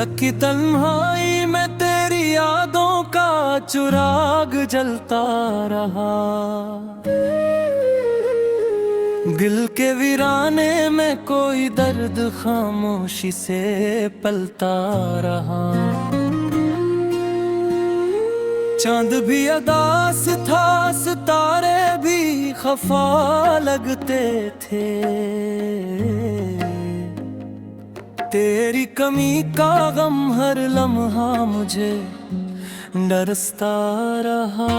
सड़क की तन्हाई में तेरी यादों का चिराग जलता रहा। दिल के वीराने में कोई दर्द खामोशी से पलता रहा। चांद भी अदास था, सितारे भी खफा लगते थे। तेरी कमी का गम हर लम्हा मुझे डरसता रहा।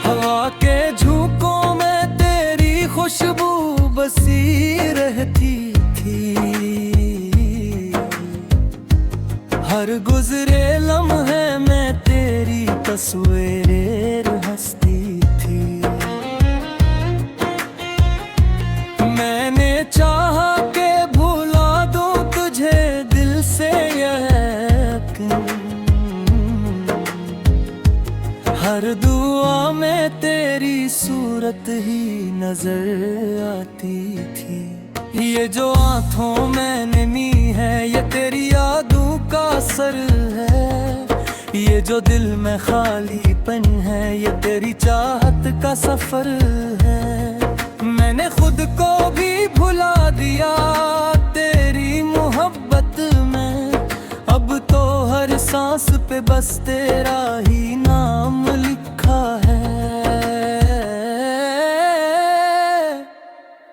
हवा के झोंकों में तेरी खुशबू बसी रहती थी। हर गुजरे लम्हे में तेरी तस्वीर हंसती थी। मैंने चाहा के भुला दूं तुझे दिल से यकीन। हर दुआ में तेरी सूरत ही नजर आती थी। ये जो आंखों में नमी है ये तेरी यादों का असर है। ये जो दिल में खालीपन है ये तेरी चाहत का सफर है। मैंने खुद को भी भुला दिया तेरी मोहब्बत में। अब तो हर सांस पे बस तेरा ही नाम लिखा है।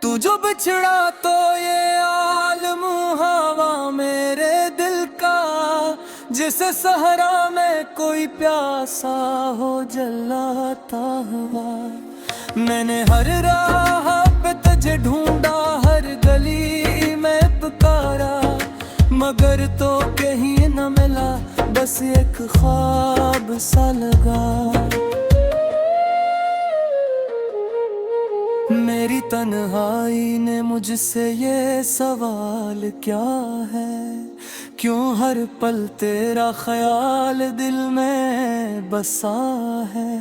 तू जो बिछड़ा तो ये आलम हवा मेरे दिल का। जिसे सहरा में कोई प्यासा हो जलाता हुआ। मैंने हर राह पे तुझे ढूंढा, हर गली में पुकारा, मगर तो कहीं न मिला, बस एक ख्वाब सा लगा। मेरी तन्हाई ने मुझसे ये सवाल क्या है, क्यों हर पल तेरा ख्याल दिल में बसा है।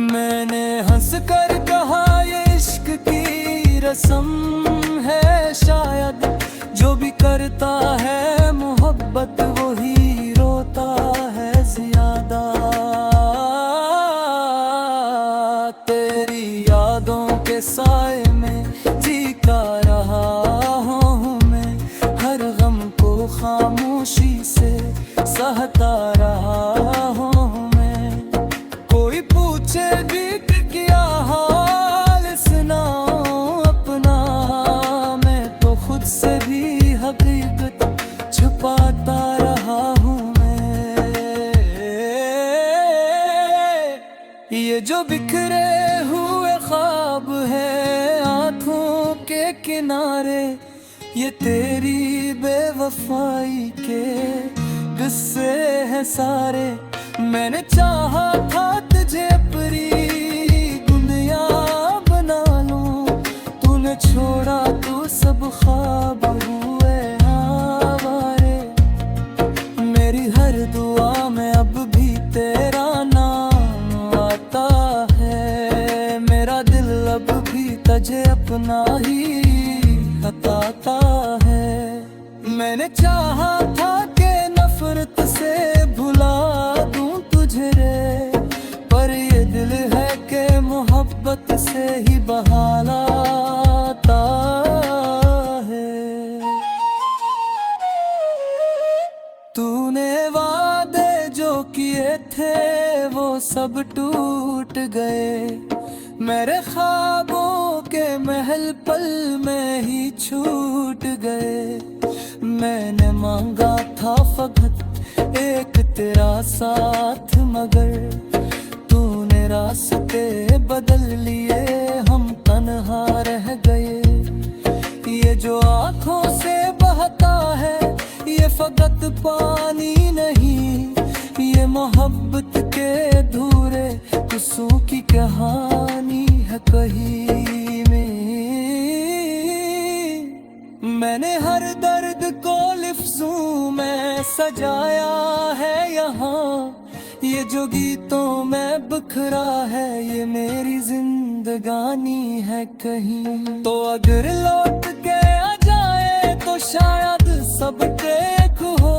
मैंने हंस कर कहा ये इश्क की रस्म है शायद। जो भी करता है मोहब्बत वही रोता है ज्यादा। तेरी यादों के साए में जीता रहा हूँ मैं। हर गम को खामोशी से सहता रहा हूँ मैं। कोई पूछे भी कि क्या हाल सुनाऊं अपना, मैं तो खुद से भी हकीकत छुपाता रहा हूँ मैं। ये जो बिखरे हुए ख्वाब है आँखों के किनारे, ये तेरी बेवफाई के किस्से हैं सारे। मैंने चाहा था तुझे अपनी गुंदिया बना लूं, तूने छोड़ा तो सब ख्वाब हुए आवारे। मेरी हर दुआ में अब भी तेरा नाम आता है। मेरा दिल अब भी तुझे अपना ही बताता है। मैंने चाहा था कि नफरत से भुला दूं तुझे रे, पर ये दिल है कि मोहब्बत से ही बहालाता है। तूने वादे जो किए थे वो सब टूट गए। मेरे ख्वाबों के महल पल में ही छूट गए। मैंने मांगा था फकत एक तेरा साथ, मगर तूने रास्ते बदल लिए, हम तन्हा रह गए। ये जो आँखों से बहता है ये फकत पानी नहीं, ये मोहब्बत के अधूरे किस्सों की कहानी है कहीं में। मैंने हर दर्द को लिफ्ज़ों में सजाया है यहाँ। ये जो गीतों में बिखरा है ये मेरी जिंदगानी है कहीं। तो अगर लौट के आ जाए तो शायद सब टेक हो,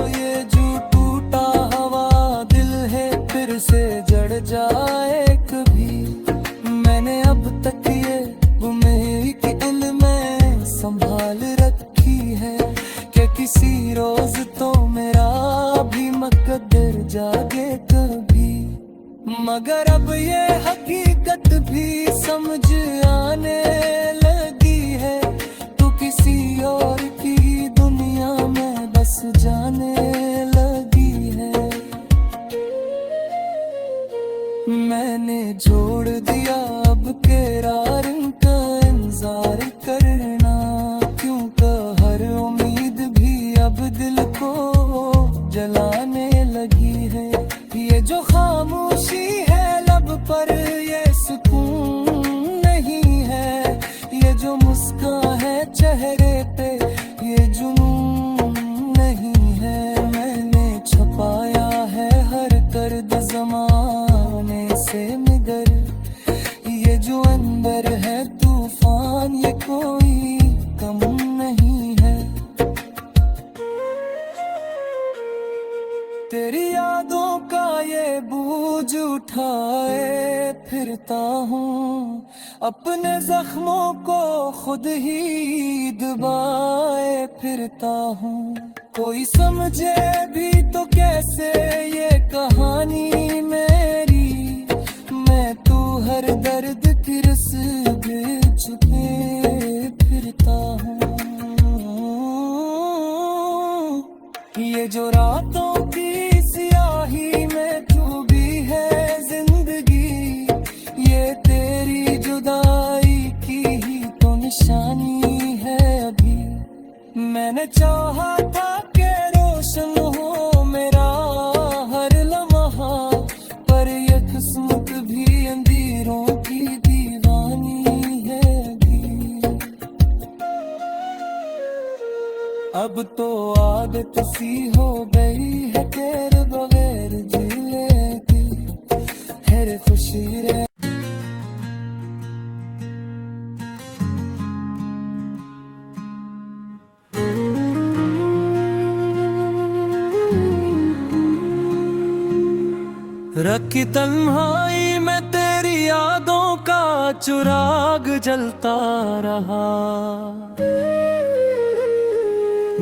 ये जो टूटा हवा दिल है फिर से जड़ जाए कभी। मैंने अब तक ये उम्मीद की दिल में संभाल रखी है कि किसी रोज तो मेरा भी मकद्दर जागे कभी। मगर अब ये हकीकत भी समझ आने लगी है, तू किसी और की दुनिया में बस जाने लगी है। मैंने छोड़ दिया अब करार का इंतजार करना, क्योंकि हर उम्मीद भी अब दिल को जलाने लगी है। ये जो खामोशी है लब पर ये सुकून नहीं है, ये जो मुस्कान है चेहरे पे ये जुनून नहीं है। मैंने छुपाया है हर दर्द ज़माने से मगर ये जो अंदर है तूफान ये कोई कम नहीं है। तेरी यादों का ये बोझ उठाए फिरता हूँ, अपने जख्मों को खुद ही दबाए फिरता हूँ। कोई समझे भी तो कैसे ये कहानी मेरी, मैं तू हर दर्द की रस छुपे फिरता हूँ। ये जो रातों की सियाही में डूबी है जिंदगी, ये तेरी जुदाई की ही तो निशानी है अभी। मैंने चाहा था कि रोशन हो मेरा हर लम्हा, पर ये किस्मत भी अंधेरों की दीवानी है अभी। अब तो आदत सी हो गई है तेरे बगैर जीने की, हर खुशी रहे। रखी तन्हाई में तेरी यादों का चिराग जलता रहा,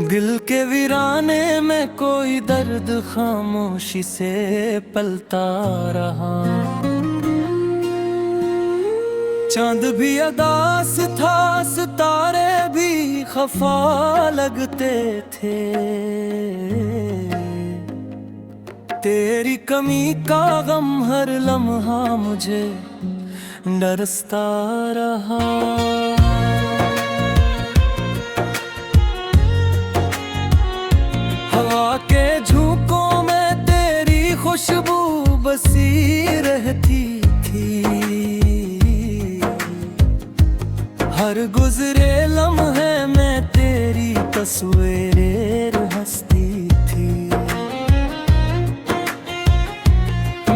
दिल के वीराने में कोई दर्द खामोशी से पलता रहा। चांद भी अदास था सितारे भी खफा लगते थे, तेरी कमी का गम हर लम्हा मुझे डरसता रहा। हवा के झोंकों में तेरी खुशबू बसी रहती थी, हर गुजरे लम्हे में तेरी तस्वीरें हंसती थी।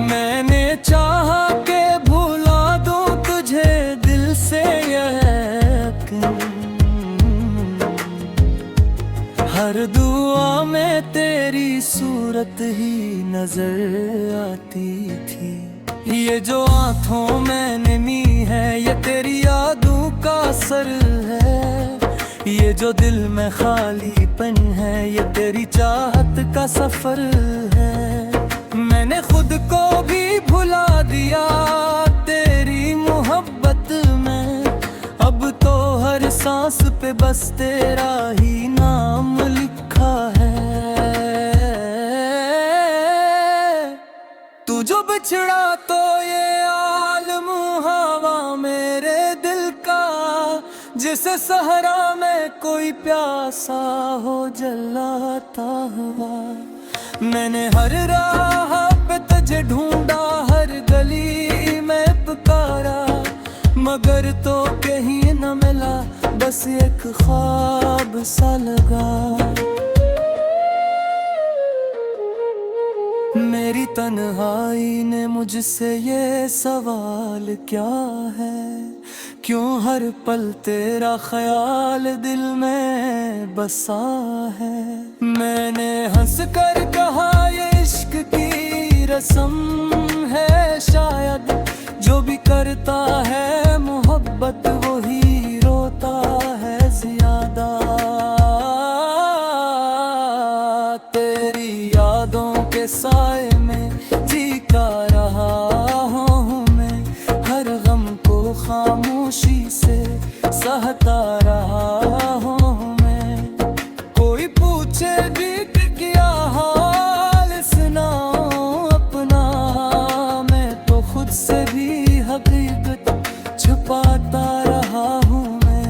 मैंने चाहा के भुला दूं तुझे दिल से यकीन, हर दुआ में तेरी सूरत ही नजर आती थी। ये जो आँखों में नमी है ये तेरी यादों का असर है, ये जो दिल में खालीपन है ये तेरी चाहत का सफर है। मैंने खुद को भी भुला दिया तेरी मोहब्बत में, अब तो हर सांस पे बस तेरा ही नाम लिखा है। तू जो बिछड़ा तो ये आलम हवा मेरे दिल का, जिसे सहरा में कोई प्यासा हो जलाता हुआ। मैंने हर राह पे तुझे ढूंढा हर गली में पुकारा, मगर तो कहीं न मिला बस एक ख्वाब सा लगा। मेरी तन्हाई ने मुझसे ये सवाल क्या है, क्यों हर पल तेरा ख्याल दिल में बसा है। मैंने हंस कर कहा ये इश्क की रस्म है, शायद जो भी करता है मोहब्बत वही रोता है ज्यादा। तेरी यादों के साए में जी का रहा हूँ मैं, हर गम को खामोशी से सहता रहा हूँ मैं। कोई पूछे भी कि क्या हाल सुनाऊं अपना, मैं तो खुद से भी हकीकत छुपाता रहा हूँ मैं।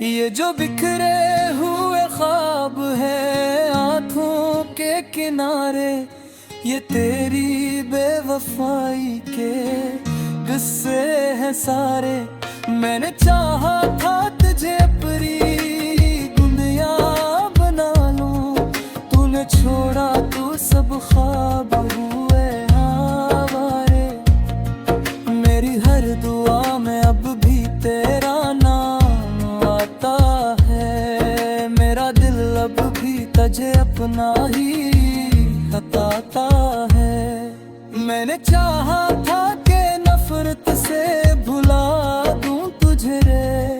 ये जो बिखरे हुए ख्वाब है आँखों के किनारे, ये तेरी बेवफाई के किस्से हैं सारे। मैंने चाहा था तुझे अपनी दुनिया बना लूं, तूने छोड़ा तो सब ख्वाब हुए आवारे। मेरी हर दुआ में अब भी तेरा नाम आता है, मेरा दिल अब भी तुझे अपना ही बताता है। मैंने चाहा था कि नफरत से भुला दूं तुझे रे,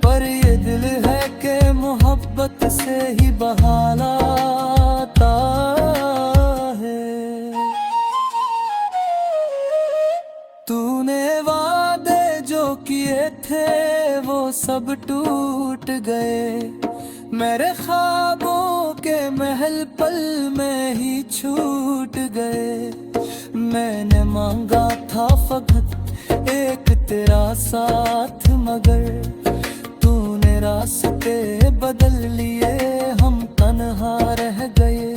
पर ये दिल है कि मोहब्बत से ही बहालाता है। तूने वादे जो किए थे वो सब टूट गए, मेरे ख्वाबों के महल पल में ही छूट गए। मैंने मांगा था फकत एक तेरा साथ, मगर तूने रास्ते बदल लिए, हम तन्हा रह गए।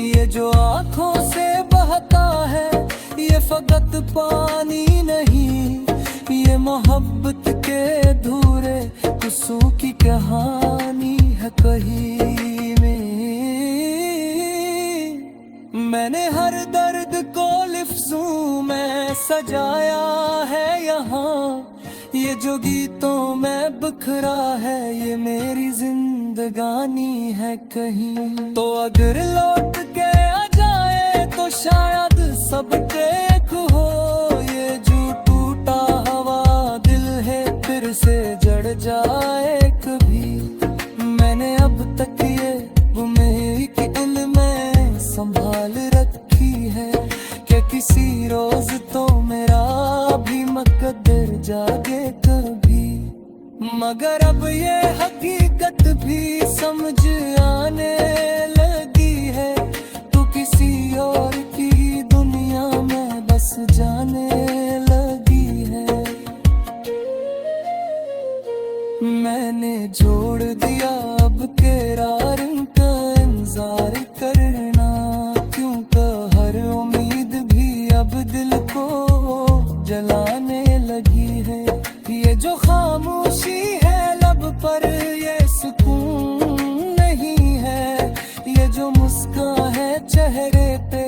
ये जो आँखों से बहता है ये फकत पानी नहीं, ये मोहब्बत के धूरे कुसों की कहानी है कहीं में। मैंने हर दर्द को लिफ्ज़ों में सजाया है यहाँ, ये जो गीतों में बिखरा है ये मेरी जिंदगानी है कहीं। तो अगर लौट के आ जाए तो शायद सब टेक हो, ये जो टूटा हवा दिल है फिर से जड़ जाए कभी। मैंने अब तक ये उम्मीद की दिल में संभाल रखी है कि किसी रोज तो मेरा भी मकद्दर जागे कभी। मगर अब ये हकीकत भी समझ आने लगी है, तो किसी और की दुनिया में बस जाने लगी है। मैंने छोड़ दिया अब करार का इंतजार करना, क्योंकि हर उम्मीद भी अब दिल को जलाने लगी है। ये जो खामोशी है लब पर ये सुकून नहीं है, ये जो मुस्कान है चेहरे पे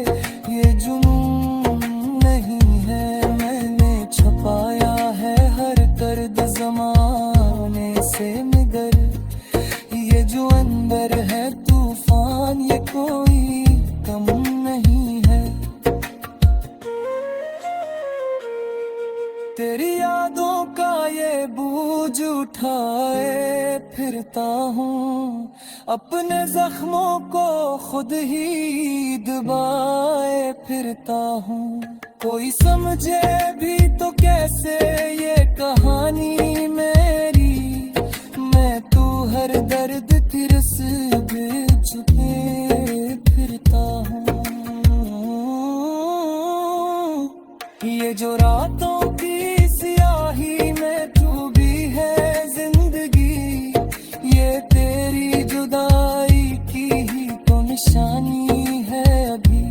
ये जुनून नहीं है। मैंने छुपाया है हर दर्द ज़माने से मगर ये जो अंदर है तूफान ये कोई कम नहीं है। तेरी यादों का ये बोझ उठाए फिरता हूँ, अपने जख्मों को खुद ही दबाए फिरता हूँ। कोई समझे भी तो कैसे ये कहानी मेरी, मैं तू हर दर्द की रस छुपे फिरता हूँ। ये जो रातों की स्याही में तू भी है जिंदगी, ये तेरी जुदाई की ही तो निशानी है अभी।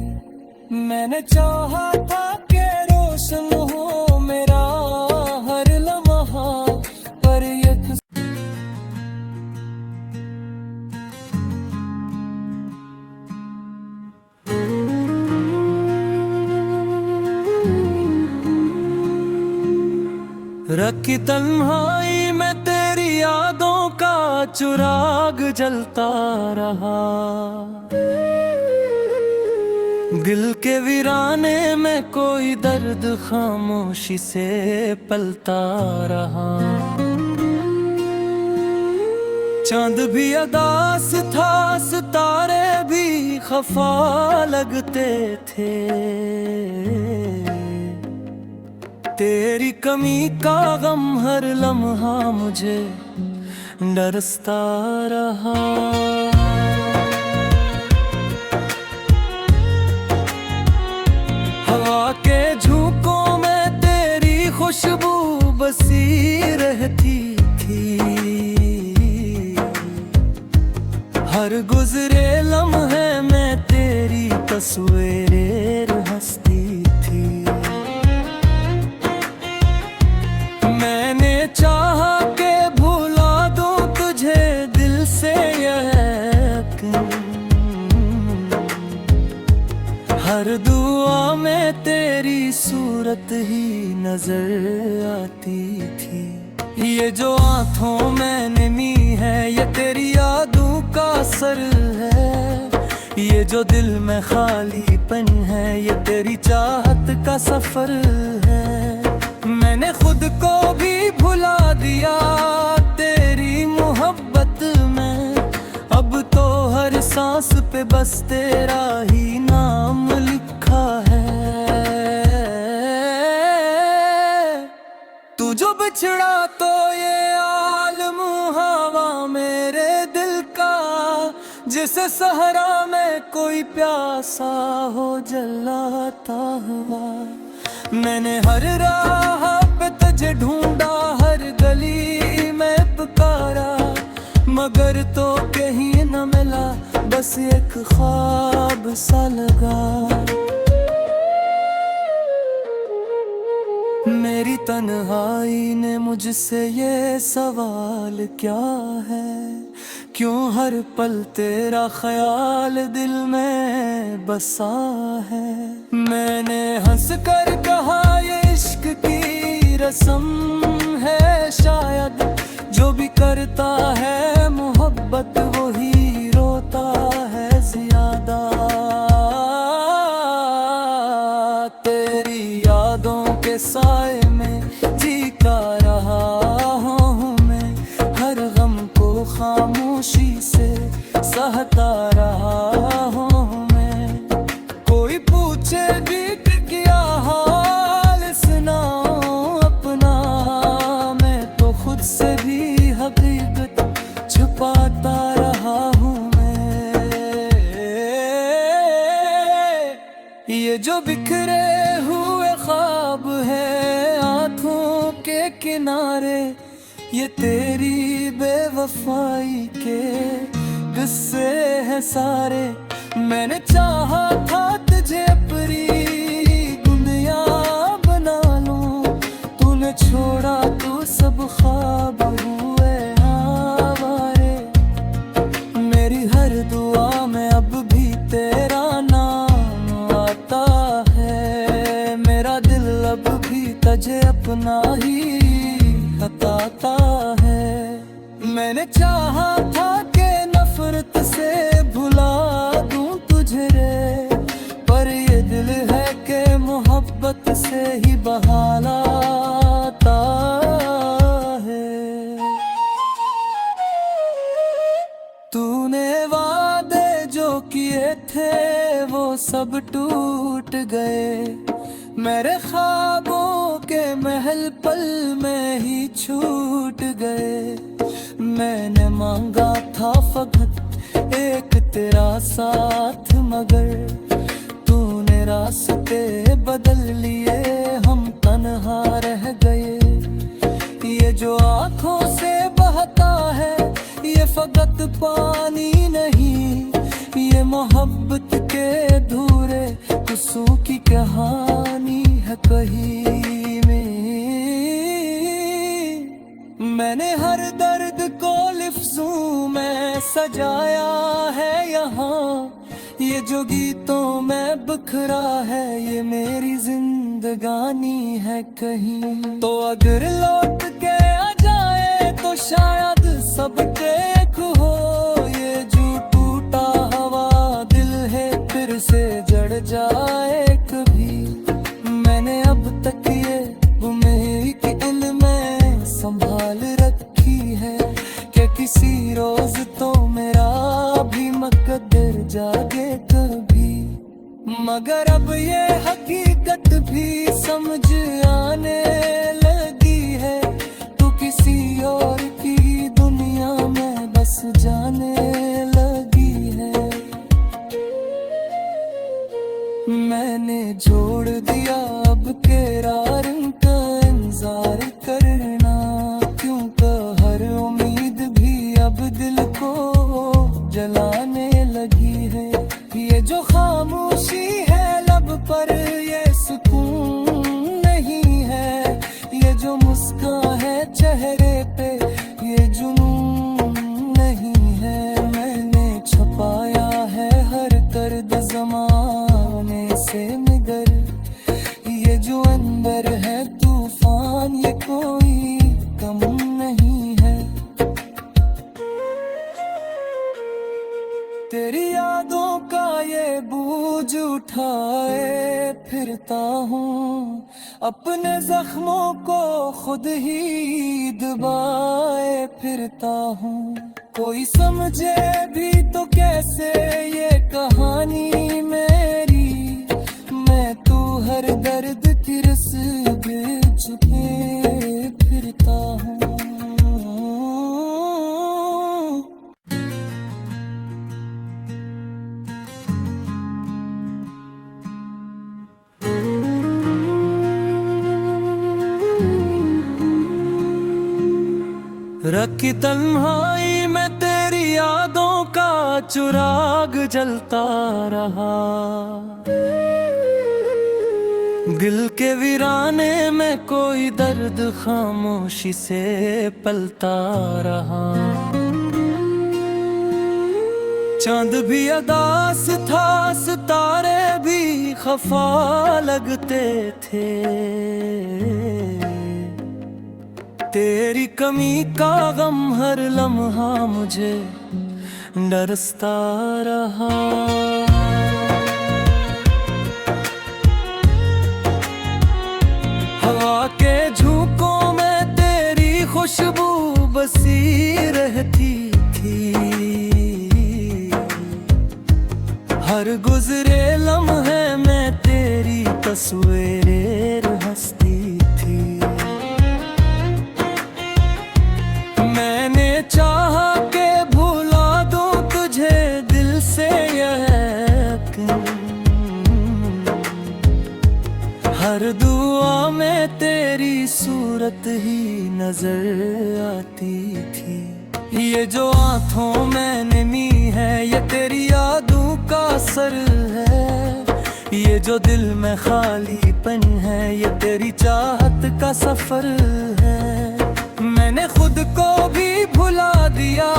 मैंने चाहा था कि रोशन हो मेरा हर लम्हा, पर ये की तन्हाई में तेरी यादों का चिराग जलता रहा। दिल के वीराने में कोई दर्द खामोशी से पलता रहा। चांद भी अदास था, सितारे भी खफा लगते थे। तेरी कमी का गम हर लम्हा मुझे डरसता रहा। हवा के झोंकों में तेरी खुशबू बसी रहती थी। हर गुजरे लम्हे में तेरी तस्वीर हंसती थी। मैंने चाहा के भुला दूं तुझे दिल से यकीन। हर दुआ में तेरी सूरत ही नजर आती थी। ये जो आँखों में नमी है ये तेरी यादों का असर है। ये जो दिल में खालीपन है ये तेरी चाहत का सफर है। मैंने खुद को भी भुला दिया तेरी मोहब्बत में। अब तो हर सांस पे बस तेरा ही नाम लिखा है। तू जो बिछड़ा तो ये आलम हवा मेरे दिल का। जिसे सहरा में कोई प्यासा हो जलाता हुआ। मैंने हर राह पे तुझे ढूंढा, हर गली में पुकारा, मगर तो कहीं न मिला, बस एक ख्वाब सा लगा। मेरी तन्हाई ने मुझसे ये सवाल क्या है, क्यों हर पल तेरा ख्याल दिल में बसा है। मैंने हंस कर कहा ये इश्क की रस्म है शायद। जो भी करता है मोहब्बत वही रोता है ज्यादा। तेरी यादों के साए में जीता रहा हूँ मैं। हर गम को खामोशी से सहता रहा हूँ मैं। कोई पूछे भी क्या हाल सुनाऊं अपना, मैं तो खुद से भी हकीकत छुपाता रहा हूँ मैं। ये जो बिखरे हुए ख्वाब है आँखों के किनारे, ये तेरी बेवफाई के किस्से हैं सारे। मैंने चाहा था तुझे अपनी दुनिया बना लूं, तूने छोड़ा तो सब ख्वाब हुए आवारे। मेरी हर दुआ में अब भी तेरा नाम आता है। मेरा दिल अब भी तुझे अपना ही बताता है। मैंने चाहा था कि नफरत से भुला दूं तुझे रे, पर ये दिल है कि मोहब्बत से ही बहालाता है। तूने वादे जो किए थे वो सब टूट गए। मेरे ख्वाबों के महल पल में ही छूट गए। मैंने मांगा था फकत एक तेरा साथ, मगर तूने रास्ते बदल लिए, हम तन्हा रह गए। ये जो आँखों से बहता है ये फकत पानी नहीं, ये मोहब्बत के अधूरे किस्सों की कहानी है कहीं में। मैंने हर दर्द को लिफ्ज़ों में सजाया है यहाँ, ये जो गीतों में बिखरा है ये मेरी जिंदगानी है कहीं। तो अगर लौट के आ जाए तो शायद सबके एक हो, ये जो टूटा हवा दिल है फिर से जड़ जाए कभी। मैंने अब तक ये उम्मीद की दिल में संभाल रखी है कि किसी रोज तो मेरा भी मकद्दर जागे कभी। मगर अब ये हकीकत भी समझ आने लगी है, तू किसी और की दुनिया में बस जाने लगी है। मैंने छोड़ दिया अब तेरा रंग का इंतजार करना, क्योंकि हर उम्मीद भी अब दिल को जलाने लगी है। ये जो खामोशी है लब पर ये सुकून नहीं है, ये जो मुस्कान है चेहरे पे ये जुनून नहीं है। मैंने छुपाया है हर दर्द ज़माने से मगर ये जो अंदर है तूफान ये कोई कम नहीं है। तेरी यादों का ये बोझ उठाए फिरता हूँ, अपने जख्मों को खुद ही दबाए फिरता हूँ। कोई समझे भी तो कैसे ये कहानी मेरी, मैं तू हर दर्द की रस्द चुके फिरता हूँ। रखी तन्हाई में तेरी यादों का चिराग जलता रहा, दिल के वीराने में कोई दर्द खामोशी से पलता रहा। चांद भी अदास था सितारे भी खफा लगते थे, तेरी कमी का गम हर लम्हा मुझे डरसता रहा। हवा के झोंकों में तेरी खुशबू बसी रहती थी, हर गुजरे लम्हे में तेरी तस्वीरें हंसती थी। मैंने चाहा के भुला दूं तुझे दिल से यकीन, हर दुआ में तेरी सूरत ही नजर आती थी। ये जो आँखों में नमी है ये तेरी यादों का असर है, ये जो दिल में खालीपन है ये तेरी चाहत का सफर है। मैंने खुद को भी भुला दिया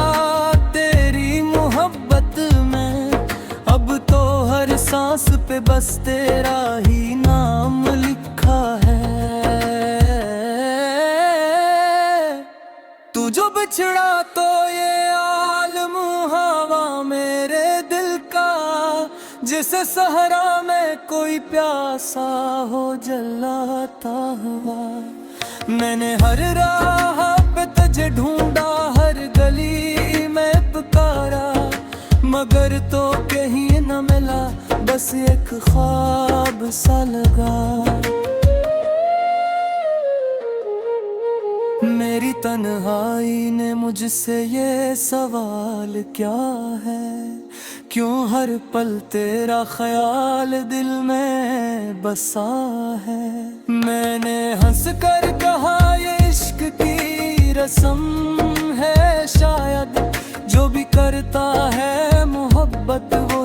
तेरी मोहब्बत में, अब तो हर सांस पे बस तेरा ही नाम लिखा है। तू जो बिछड़ा तो ये आलम हवा मेरे दिल का, जिसे सहरा में कोई प्यासा हो जलाता हुआ। मैंने हर राह पे तुझे ढूंढा हर गली में पुकारा, मगर तो कहीं न मिला बस एक ख्वाब सा लगा। मेरी तन्हाई ने मुझसे ये सवाल क्या है, क्यों हर पल तेरा ख्याल दिल में बसा है। मैंने हंस कर कहा ये इश्क की रस्म है, शायद जो भी करता है मोहब्बत वो